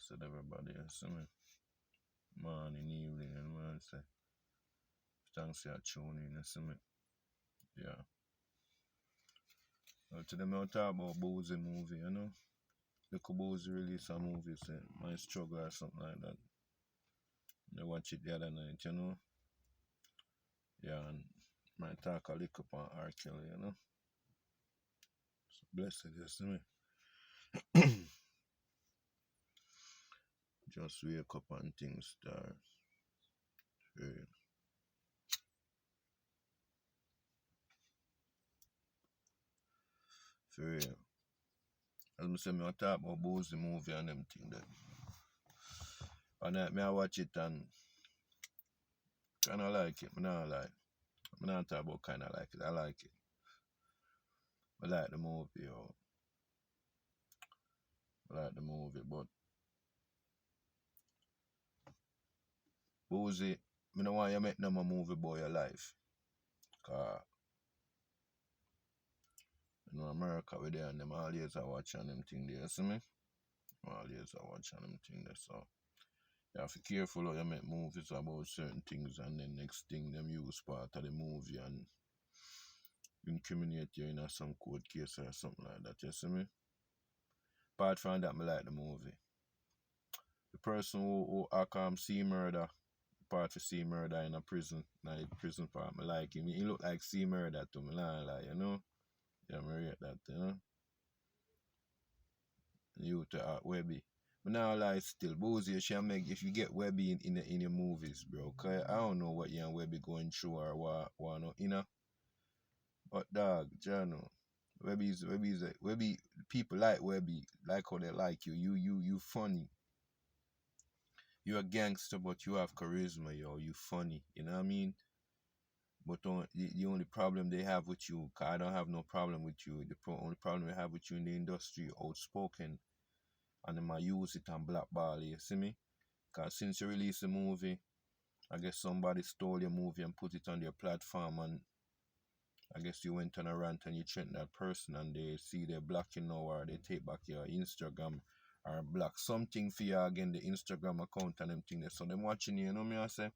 blessed everybody, you see me? Morning, evening, and man say, thanks for tuning in, you see me? Yeah. Today I'm talk about Boosie movie, you know? Little Boosie release a movie, say, My Struggle or something like that. I watch it the other night, you know? Yeah, and might talk a little on R.Kelly, you know? So blessed, you see me? Just wake up and things start. Yeah. For real. As I say, I talk about Boosie movie and them thing that. And I watch it and kinda like it. I not like. I not talk about kinda like it. I like it. I like the movie, yo. I like the movie, but Boosie, I don't want you make no more movie about your life. Cause you know America we there and them always are watching them thing there, you see me? Always are watching them thing there, so you have to be careful how you make movies about certain things and then next thing them use part of the movie and incriminate you in some court case or something like that, you see me? Apart from that, I like the movie. The person who see murder, part for see murder in a prison, in the prison part, I like him. He look like see murder to me, like, you know? Yeah, I rate that, you know? You to Webby. But now like still, Boosie, you should make if you get Webby in your movies, bro. Cause I don't know what you and Webby going through or what no, you know. But dog, Jano, Webby. People like Webby, like how they like you. You funny. You a gangster, but you have charisma, yo. You funny. You know what I mean? But the only problem they have with you, cause I don't have no problem with you. The only problem they have with you in the industry, outspoken, and they might use it and blackball you. See me? Cause since you release the movie, I guess somebody stole your movie and put it on their platform, and I guess you went on a rant and you threatened that person, and they see they're blocking now, or they take back your Instagram or block something for you again, the Instagram account and them things. So them watching you, you know me I say?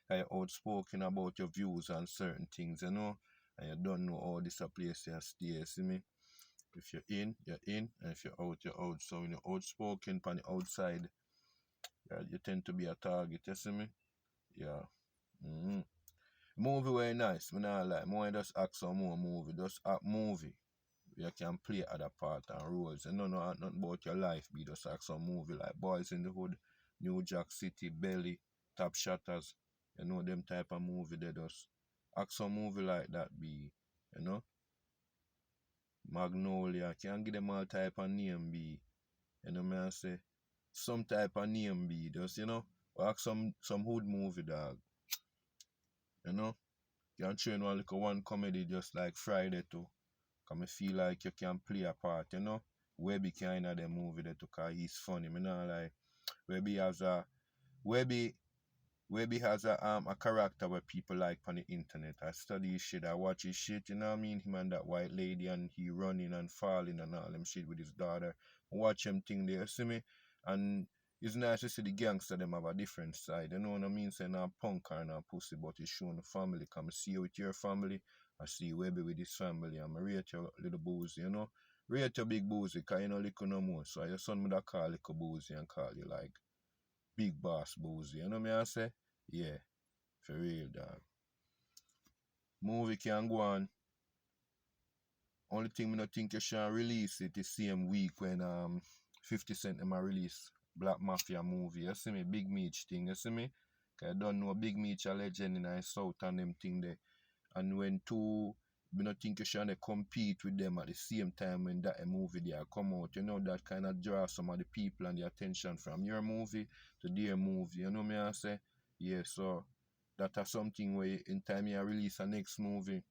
You're outspoken about your views on certain things, you know, and you don't know how this a place you stay, see me? If you're in, you're in, and if you're out, you're out. So when you're outspoken on the outside, you tend to be a target, you see me? Yeah. Mm-hmm. Movie very nice, me not like. More just act some more movie, just act movie. You can play other part and roles. And no, nothing about your life, be just act some movie like Boys in the Hood, New Jack City, Belly, Top Shatters. You know, them type of movie they just act some movie like that be, you know? Magnolia, can give them all type of name be. You know me I say? Some type of name be, just, you know? Act some hood movie, dog. You know? You can train one comedy just like Friday too. Cause me feel like you can play a part, you know? Webby kind of the movie there too, cause he's funny. Me not like Webby has a Webby Webby has a character where people like on the internet. I study his shit, I watch his shit, you know what I mean? Him and that white lady and he running and falling and all them shit with his daughter. Watch him thing there, see me? And it's nice to see the gangster them have a different side. You know what I mean? Say not punk or not pussy, but it's showing the family. Come see you with your family. I see Webby with his family. I'm rate your little Boosie, you know? Rate your big Boosie, cause you know little no more. So your son would have call little Boosie and call you like Big Boss Boosie. You know me I say? Yeah. For real, dog. Movie can go on. Only thing me not think you should release it the same week when 50 Cent them a release Black Mafia movie. You see me? Big Meech thing, you see me? Cause I don't know Big Meech a legend in the South and them thing there. And when me not think you should compete with them at the same time when that movie they come out. You know that kind of draw some of the people and the attention from your movie to their movie. You know me I say? Yeah, so that is something where in time you release a next movie,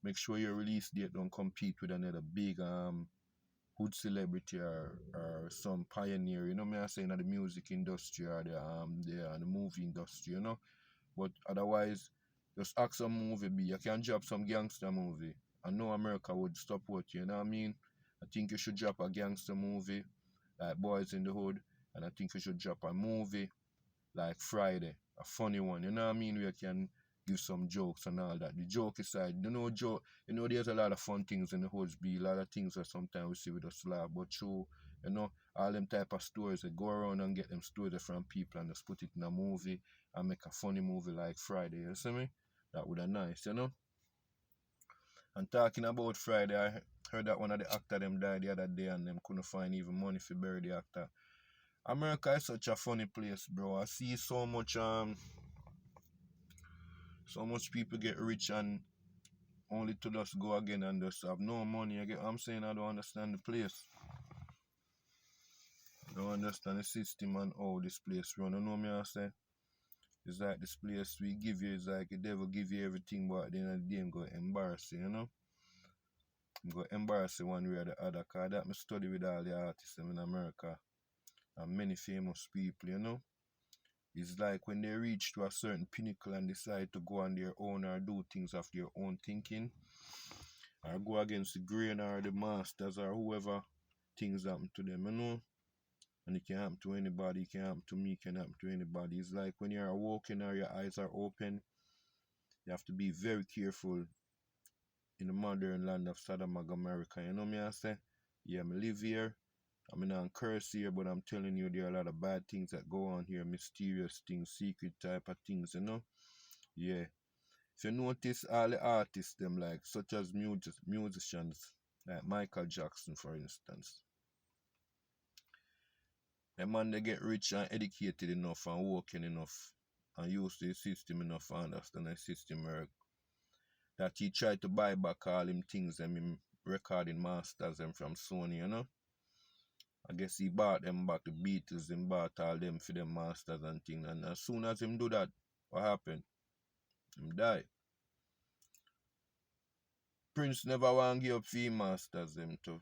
make sure your release date don't compete with another big hood celebrity or some pioneer, you know me I say, in the music industry or the movie industry, you know. But otherwise, just act some movie be. You can drop some gangster movie. I know America would support you know what I mean? I think you should drop a gangster movie like Boys in the Hood. And I think we should drop a movie like Friday, a funny one, you know what I mean? We can give some jokes and all that. The joke aside, there's a lot of fun things in the Hoods be, a lot of things that sometimes we see with us laugh, but true, all them type of stories, they go around and get them stories from people and just put it in a movie and make a funny movie like Friday, you see me? That would have nice, And talking about Friday, I heard that one of the actor them died the other day and them couldn't find even money to bury the actor. America is such a funny place, bro. I see so much people get rich and only to just go again and just have no money. I get what I'm saying? I don't understand the place. I don't understand the system and how this place run. You know me I say? It's like this place we give you, it's like the devil give you everything, but at the end of the day, I'm going to embarrass you, I'm going to embarrass you one way or the other, because that I study with all the artists in America and many famous people, It's like when they reach to a certain pinnacle and decide to go on their own or do things of their own thinking, or go against the grain or the masters or whoever, things happen to them, And it can happen to anybody, it can happen to me, it can happen to anybody. It's like when you're awoken or your eyes are open, you have to be very careful in the modern land of Sodom and America. You know me I say? Yeah, I live here. I'm not curse here, but I'm telling you there are a lot of bad things that go on here, mysterious things, secret type of things, Yeah. If you notice all the artists them like such as musicians, like Michael Jackson for instance. A man they get rich and educated enough and working enough and used to the system enough and understand the system work, that he tried to buy back all him things them him recording masters them from Sony. I guess he bought them back, the Beatles, him bought all them for them masters and things. And as soon as him do that, what happened? Him die. Prince never want to give up for him masters them to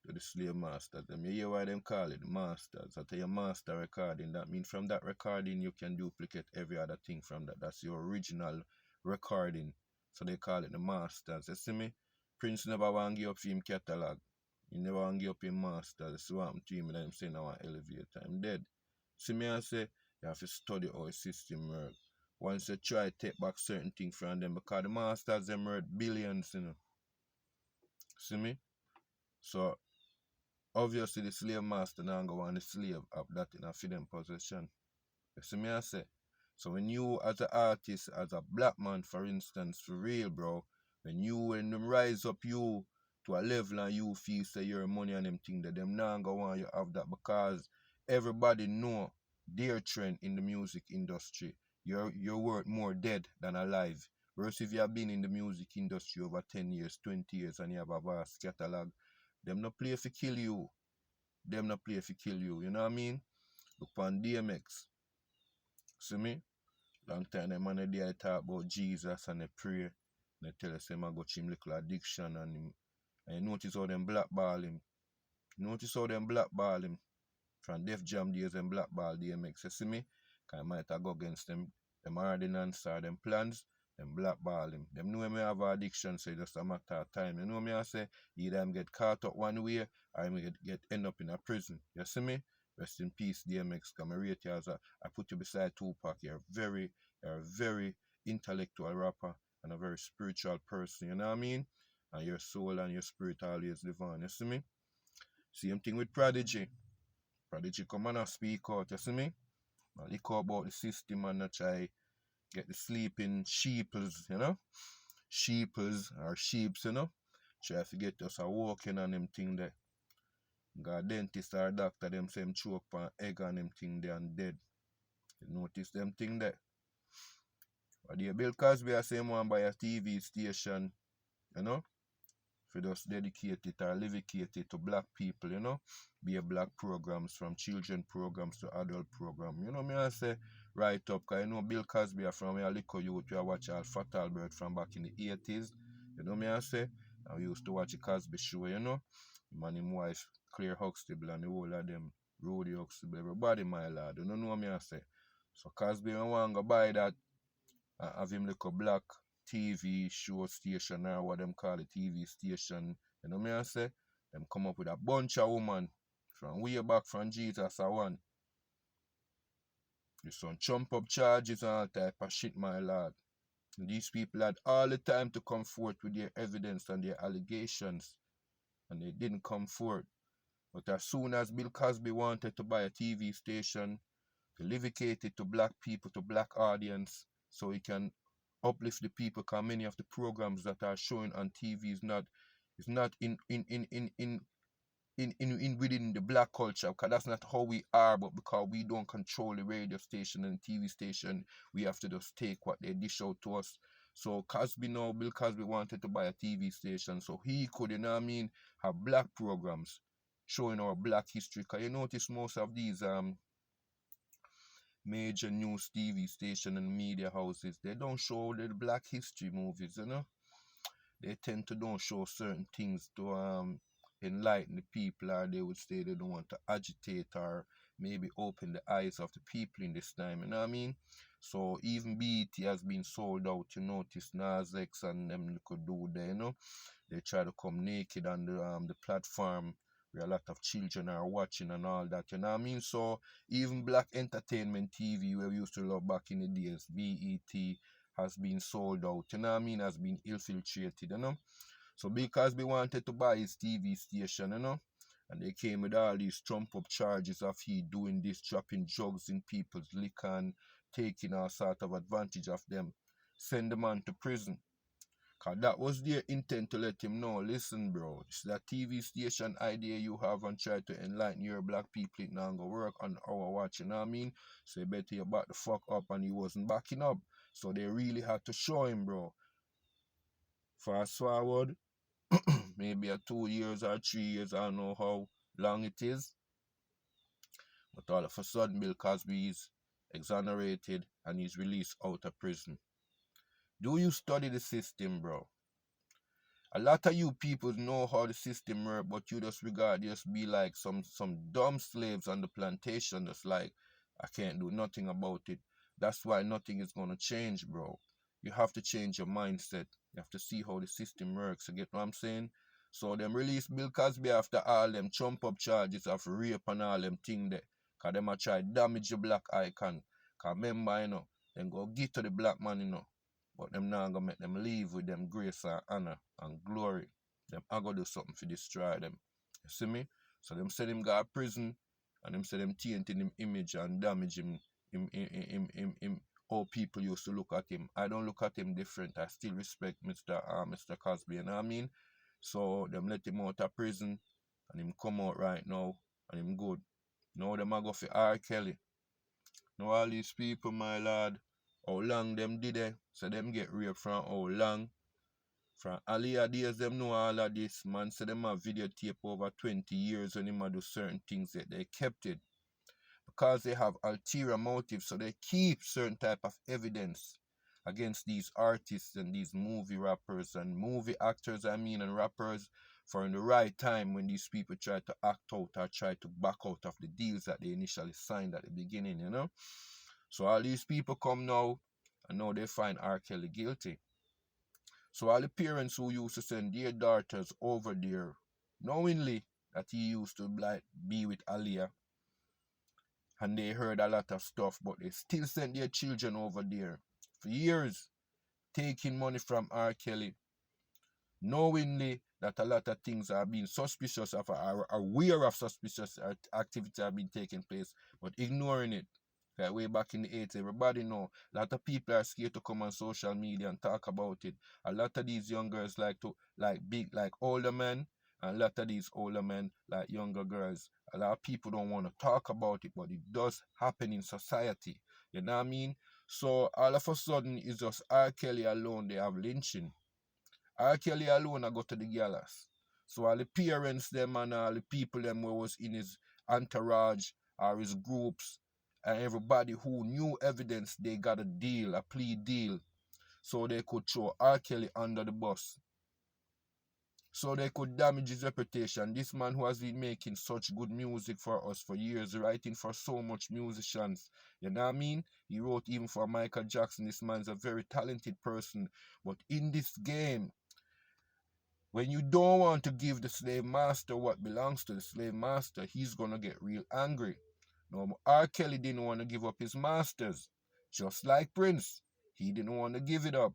the slave masters them. You hear why them call it masters? I tell you master recording. That means from that recording you can duplicate every other thing from that. That's your original recording. So they call it the masters. You see me? Prince never want to give up for him catalog. He never want to give up his masters. So what happened to him? I'm saying I want elevator. I'm dead. See me I say you have to study how the system works. Once you try to take back certain things from them, because the masters them worth billions. See me? So obviously the slave master now go want the slave have that in a for them possession. You see me I say? So when you as an artist, as a black man for instance, for real bro, when them rise up you to a level and you feel say your money and them thing that them now go want you have that, because everybody know their trend in the music industry. You're worth more dead than alive. Whereas if you have been in the music industry over 10 years, 20 years and you have a vast catalog, them no play for kill you. Them no play for kill you. You know what I mean? Look on DMX. See me? Long time them man they talk about Jesus and they pray. And they tell us him I got him little addiction and you notice how them blackball him. Notice how them blackball him. From Def Jam days and blackball DMX. You see me? Cause I might go against them ordinance or them plans, them blackball him. Them know me have addiction, so it's just a matter of time. You know me I say? Either I'm get caught up one way or I'm get end up in a prison. You see me? Rest in peace, DMX. Cause I rate you as I put you beside Tupac. You're a very intellectual rapper and a very spiritual person. You know what I mean? And your soul and your spirit always live on. You see me? Same thing with Prodigy. Prodigy come and speak out, you see me? I look about the system and I try get the sleeping sheeples. Sheeples or sheeps. Try to get us a walking on them thing there. Got dentist or doctor them same choke on egg on them thing there and dead. You notice them thing there. But the Bill Cosby I same one by a TV station, you know? For just dedicate it or dedicate it to black people, be a black programs from children programs to adult program. You know me I say right up, cause you know Bill Cosby from a little youth, we watch all Fat Albert from back in the 80s. You know me I say? I used to watch the Cosby show. Him and him wife Claire Huxtable and the whole of them, Rudy Huxtable, everybody my lad. You know me I say? So Cosby I want to go buy that and have him like a black TV show station or what them call it, TV station. You know me I say? Them come up with a bunch of woman From way back from Jesus I one. The son chump up charges and all type of shit, my lord. And these people had all the time to come forth with their evidence and their allegations. And they didn't come forth. But as soon as Bill Cosby wanted to buy a TV station, to livicate it to black people, to black audience, so he can uplift the people, because many of the programs that are showing on TV is not in within the black culture, because that's not how we are, but because we don't control the radio station and TV station, we have to just take what they dish out to us. So Bill Cosby wanted to buy a TV station, so he could, you know what I mean, have black programs showing our black history. Because you notice most of these major news TV station and media houses, they don't show the black history movies, you know. They tend to don't show certain things to enlighten the people, or they would say they don't want to agitate or maybe open the eyes of the people in this time, you know what I mean? So even BET has been sold out. You notice Nas X and them could do there, you know. They try to come naked on the platform where a lot of children are watching and all that, you know what I mean? So even black entertainment TV, where we used to love back in the days, BET, has been sold out, you know what I mean, has been infiltrated, you know. So because we wanted to buy his TV station, you know, and they came with all these trump up charges of he doing this, dropping drugs in people's liquor and taking all sort of advantage of them, send the man to prison. Cause that was their intent, to let him know, listen bro, it's that TV station idea you have and try to enlighten your black people, it not gonna work on our watch, you know what I mean? So you better you back the fuck up, and he wasn't backing up. So they really had to show him, bro. Fast forward, maybe a 2 years or 3 years, I don't know how long it is. But all of a sudden Bill Cosby is exonerated and he's released out of prison. Do you study the system, bro? A lot of you people know how the system works, but you just be like some dumb slaves on the plantation, just like, I can't do nothing about it. That's why nothing is gonna change, bro. You have to change your mindset. You have to see how the system works. You get what I'm saying? So them release Bill Cosby after all them chump up charges of rape and all them thing there. Cause them a try damage the black icon. Cause remember, you know, them go get to the black man, you know. But them now gonna make them leave with them grace and honor and glory. Them I go do something to destroy them. You see me? So them say him go to prison, and them say them tainting him image and damage him how people used to look at him. I don't look at him different. I still respect Mr. Cosby, you know what I mean? So them let him out of prison, and him come out right now, and him good. Now them a go for R.Kelly. Now all these people, my lord, how long them did it? So them get raped from how long? From earlier days, them know all of this, man. So them have videotape over 20 years when them do certain things that they kept it. Because they have ulterior motives, so they keep certain type of evidence against these artists and these movie rappers and movie actors, I mean, and rappers, for in the right time when these people try to act out or try to back out of the deals that they initially signed at the beginning, you know. So all these people come now, and now they find R. Kelly guilty. So all the parents who used to send their daughters over there, knowingly that he used to like be with Aliyah, and they heard a lot of stuff, but they still sent their children over there for years, taking money from R. Kelly, knowingly that a lot of things are being suspicious of, are aware of suspicious activity have been taking place, but ignoring it. Like way back in the 80s, everybody know. A lot of people are scared to come on social media and talk about it. A lot of these young girls like to, like big, like older men, and a lot of these older men like younger girls. A lot of people don't want to talk about it, but it does happen in society. You know what I mean? So all of a sudden, it's just R. Kelly alone, they have lynching. R. Kelly alone I go to the gallows. So all the parents them and all the people them who was in his entourage or his groups, and everybody who knew evidence, they got a deal, a plea deal, so they could throw R. Kelly under the bus. So they could damage his reputation. This man who has been making such good music for us for years, writing for so much musicians. You know what I mean? He wrote even for Michael Jackson. This man's a very talented person. But in this game, When you don't want to give the slave master what belongs to the slave master, he's gonna get real angry. No, R. Kelly didn't want to give up his masters, just like Prince. He didn't want to give it up.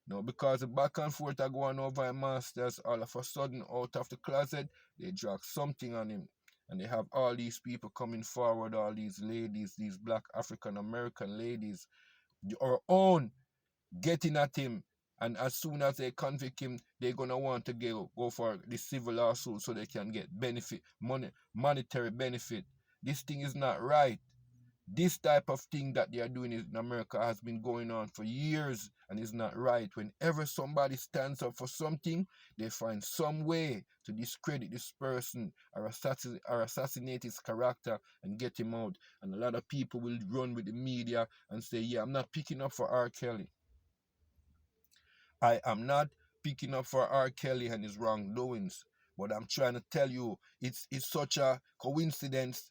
No, because the back and forth are going over his masters, all of a sudden, out of the closet, they drag something on him. And they have all these people coming forward, all these ladies, these black African American ladies, our own, getting at him. And as soon as they convict him, they're gonna want to go for the civil lawsuit so they can get benefit, monetary benefit. This thing is not right. This type of thing that they are doing in America has been going on for years and is not right. Whenever somebody stands up for something, they find some way to discredit this person or assassinate his character and get him out. And a lot of people will run with the media and say, yeah, I'm not picking up for R. Kelly. I am not picking up for R. Kelly and his wrongdoings. But I'm trying to tell you, it's such a coincidence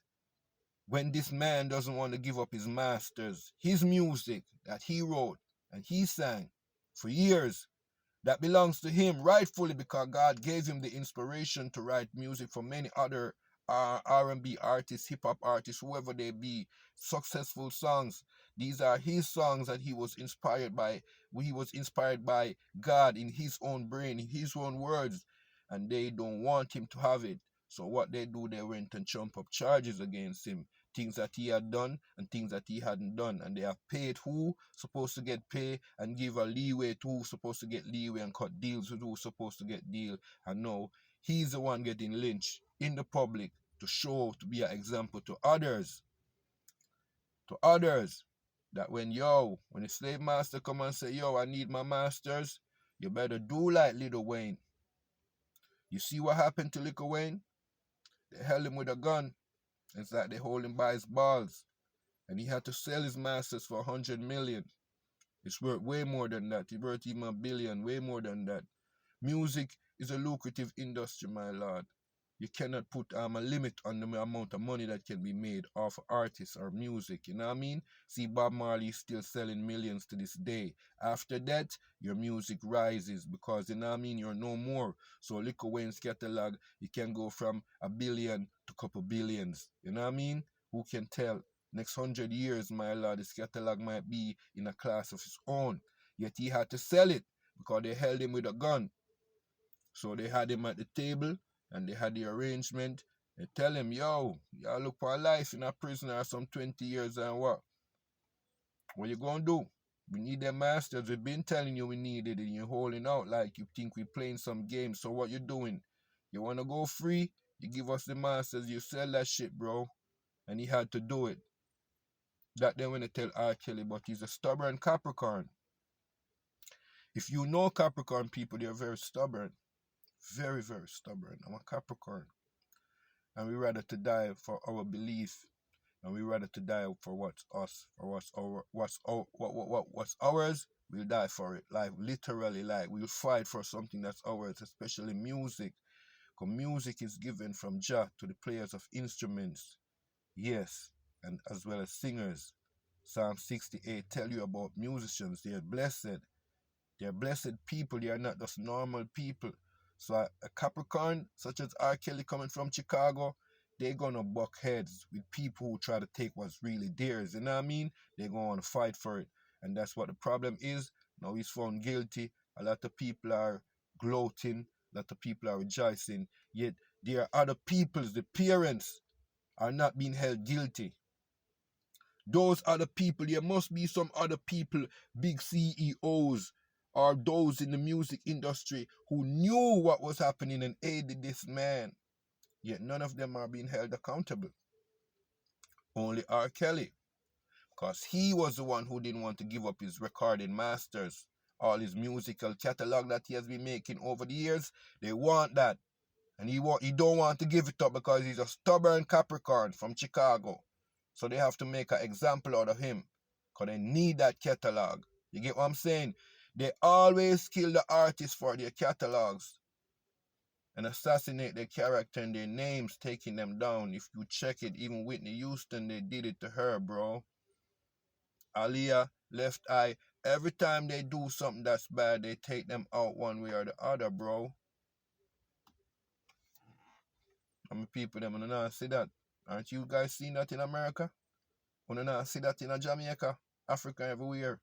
when this man doesn't want to give up his masters, his music that he wrote and he sang for years, that belongs to him rightfully because God gave him the inspiration to write music for many other R&B artists, hip hop artists, whoever they be, successful songs. These are his songs that he was inspired by. He was inspired by God in his own brain, in his own words, and they don't want him to have it. So what they do, they went and trump up charges against him, things that he had done and things that he hadn't done, and they have paid who supposed to get paid and give a leeway to who supposed to get leeway and cut deals with who supposed to get deal. And now he's the one getting lynched in the public to show, to be an example to others, that when the slave master come and say, yo, I need my masters, you better do like Lil Wayne. You see what happened to Lil Wayne? They held him with a gun. It's like they hold him by his balls. And he had to sell his masters for 100 million. It's worth way more than that. It's worth even a billion, way more than that. Music is a lucrative industry, my lord. You cannot put a limit on the amount of money that can be made off artists or music, you know what I mean? See, Bob Marley is still selling millions to this day. After that, your music rises because, you know what I mean, you're no more. So Lil Wayne's catalog, it can go from a billion to a couple billions, you know what I mean? Who can tell? Next 100 years, my lord, his catalog might be in a class of his own. Yet he had to sell it because they held him with a gun. So they had him at the table and they had the arrangement. They tell him, yo, y'all look for a life in a prison or some 20 years and what? What you gonna do? We need them masters. We've been telling you we need it and you're holding out like you think we're playing some games. So what you doing? You wanna go free? You give us the masters, you sell that shit, bro. And he had to do it. That they want to tell R. Kelly, but he's a stubborn Capricorn. If you know Capricorn people, they're very stubborn. Very, very stubborn. I'm a Capricorn. And we rather to die for our belief, and we rather to die for what's us, for what's ours. We'll die for it, like literally, like we'll fight for something that's ours, especially music. Because music is given from Jah to the players of instruments, yes, and as well as singers. Psalm 68 tell you about musicians. They are blessed. They're blessed people. They are not just normal people. So a Capricorn, such as R. Kelly coming from Chicago, they're gonna buck heads with people who try to take what's really theirs. You know what I mean? They're gonna fight for it. And that's what the problem is. Now he's found guilty. A lot of people are gloating. A lot of people are rejoicing. Yet there are other peoples, the parents, are not being held guilty. Those other people, there must be some other people, big CEOs, or those in the music industry who knew what was happening and aided this man. Yet none of them are being held accountable. Only R. Kelly, because he was the one who didn't want to give up his recording masters, all his musical catalog that he has been making over the years. They want that. And he don't want to give it up because he's a stubborn Capricorn from Chicago. So they have to make an example out of him. Because they need that catalog. You get what I'm saying? They always kill the artists for their catalogs and assassinate their character and their names, taking them down. If you check it, even Whitney Houston, they did it to her, bro. Aaliyah, Left Eye. Every time they do something that's bad, they take them out one way or the other, bro. And people them wanna not see that. Aren't you guys seeing that in America? Wanna not see that in Jamaica, Africa, everywhere.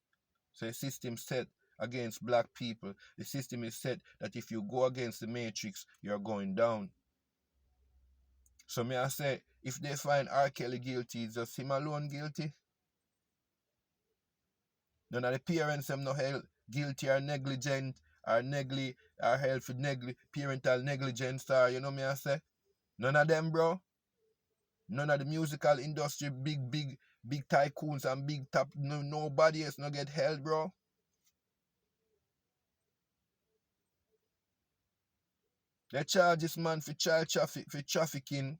So the system set against black people. The system is set that if you go against the matrix, you're going down. So me I say, if they find R.Kelly guilty, is just him alone guilty? None of the parents them no held guilty or negligent or held for parental negligence or you know me I say? None of them, bro. None of the musical industry, big tycoons and big top, nobody else no get held, bro. They charge this man for trafficking,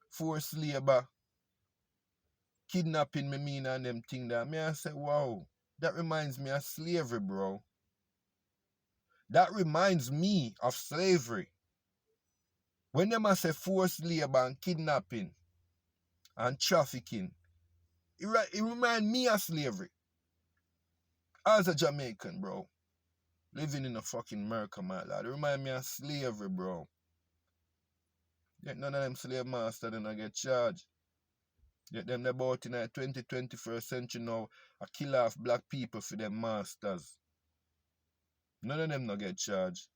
forced labor, kidnapping, me mean, and them thing that. Me I say, wow, that reminds me of slavery, bro. That reminds me of slavery. When them say forced labor and kidnapping and trafficking, it reminds me of slavery. As a Jamaican, bro, living in a fucking America, my lad, it reminds me of slavery, bro. Yet none of them slave masters don't get charged. Yet them about in the 21st century now, a kill off black people for them masters. None of them no get charged.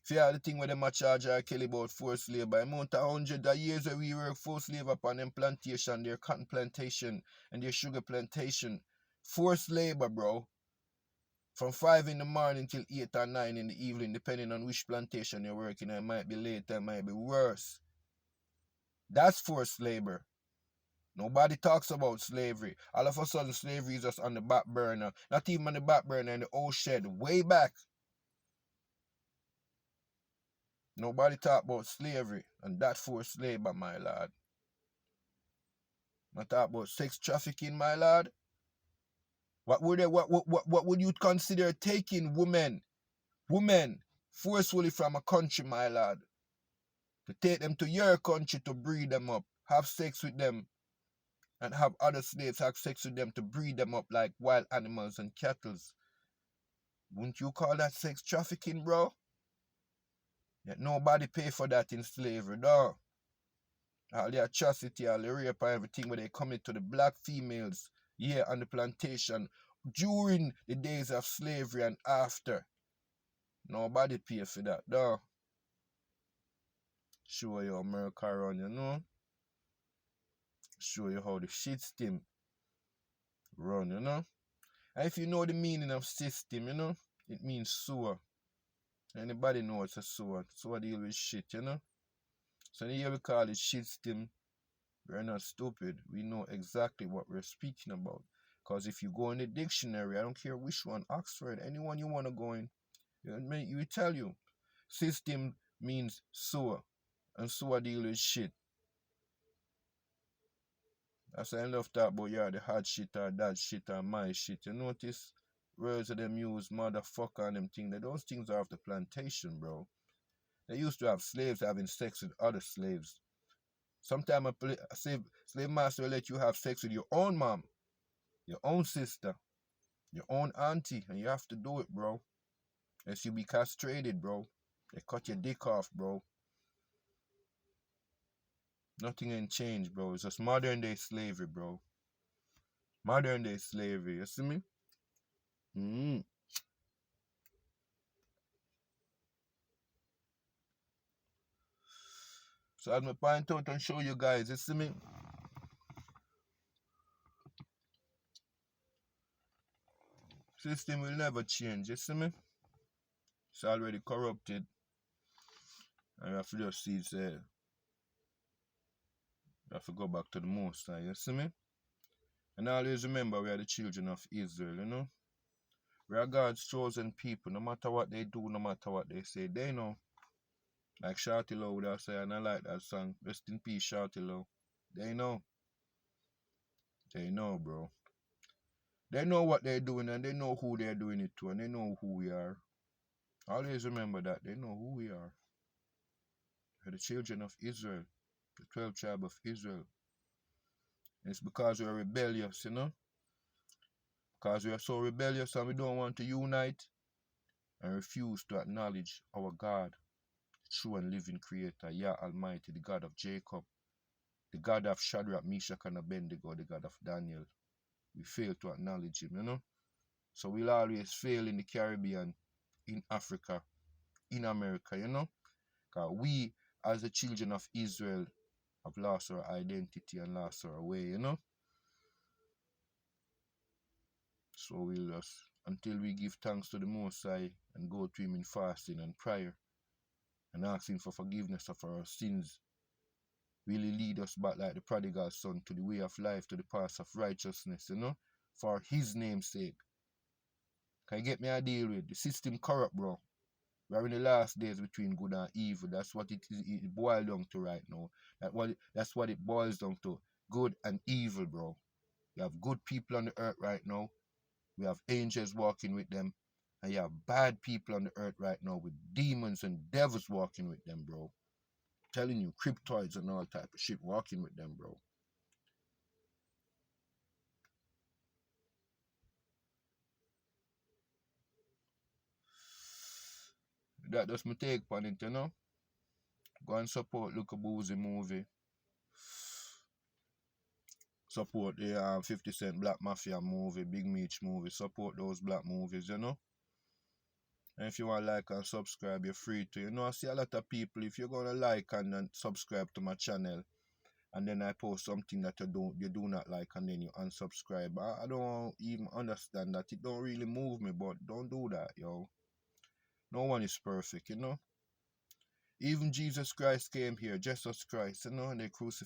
For the thing where them a charge R.Kelly about forced labor, amount of hundreds of years where we work forced labor upon them plantation, their cotton plantation and their sugar plantation. Forced labor, bro. From 5 in the morning till 8 or 9 in the evening, depending on which plantation you're working. It might be later, it might be worse. That's forced labor. Nobody talks about slavery. All of a sudden, slavery is just on the back burner. Not even on the back burner, in the old shed, way back. Nobody talk about slavery and that forced labor, my lad. I talk about sex trafficking, my lad. What would you consider taking women forcefully from a country, my lad? To take them to your country to breed them up, have sex with them, and have other slaves have sex with them to breed them up like wild animals and cattle. Wouldn't you call that sex trafficking, bro? Yet nobody pay for that in slavery, no. All the atrocity, all the rape and everything where they commit to the black females, yeah, on the plantation, during the days of slavery and after. Nobody pay for that, no. Show you America run, you know? Show you how the shit system run, you know? And if you know the meaning of system, you know, it means sewer. Anybody knows a sewer. Sewer deal with shit, you know? So here we call it shit system. We're not stupid. We know exactly what we're speaking about. Because if you go in the dictionary, I don't care which one, Oxford, anyone you want to go in, it will tell you. System means sewer. And sewer deal with shit. That's why I love talk about the hot shit or that shit or my shit. You notice words of them use motherfucker and them things. Those things are off the plantation, bro. They used to have slaves having sex with other slaves. Sometimes a slave master will let you have sex with your own mom, your own sister, your own auntie, and you have to do it, bro. Else you be castrated, bro. They cut your dick off, bro. Nothing ain't changed, bro. It's just modern day slavery, bro. Modern day slavery, you see me? So as I point out and show you guys, you see me? System will never change, you see me? It's already corrupted. And you have to just see it's you have to go back to the Most High, you see me? And always remember we are the children of Israel, you know? We are God's chosen people, no matter what they do, no matter what they say, they know. Like Shawty Low would have said, and I like that song. Rest in peace, Shawty Low. They know. They know, bro. They know what they're doing and they know who they're doing it to and they know who we are. Always remember that. They know who we are. We're the children of Israel. The 12 tribe of Israel. And it's because we're rebellious, you know? Because we are so rebellious and we don't want to unite. and refuse to acknowledge our God, true and living Creator, Yah Almighty, the God of Jacob, the God of Shadrach, Meshach, and Abednego, the God of Daniel. We fail to acknowledge Him, So we'll always fail in the Caribbean, in Africa, in America, Because we, as the children of Israel, have lost our identity and lost our way, So we'll just, until we give thanks to the Most High and go to Him in fasting and prayer and asking for forgiveness of our sins, will He lead us back like the prodigal son to the way of life, to the path of righteousness, for His name's sake. Can you get me a deal with? The system corrupt, bro. We are in the last days between good and evil. That's what it boils down to right now. That's what it boils down to. Good and evil, bro. You have good people on the earth right now. We have angels walking with them. And you have bad people on the earth right now with demons and devils walking with them, bro. I'm telling you, cryptoids and all type of shit walking with them, bro. That does my take on it, Go and support Look a Boosie movie. Support the 50 Cent Black Mafia movie, Big Meech movie. Support those black movies, And if you want to like and subscribe, you're free to. I see a lot of people, if you're going to like and then subscribe to my channel, and then I post something that you do not like, and then you unsubscribe. I don't even understand that. It don't really move me, but don't do that, yo. No one is perfect, Even Jesus Christ came here, Jesus Christ, and they crucified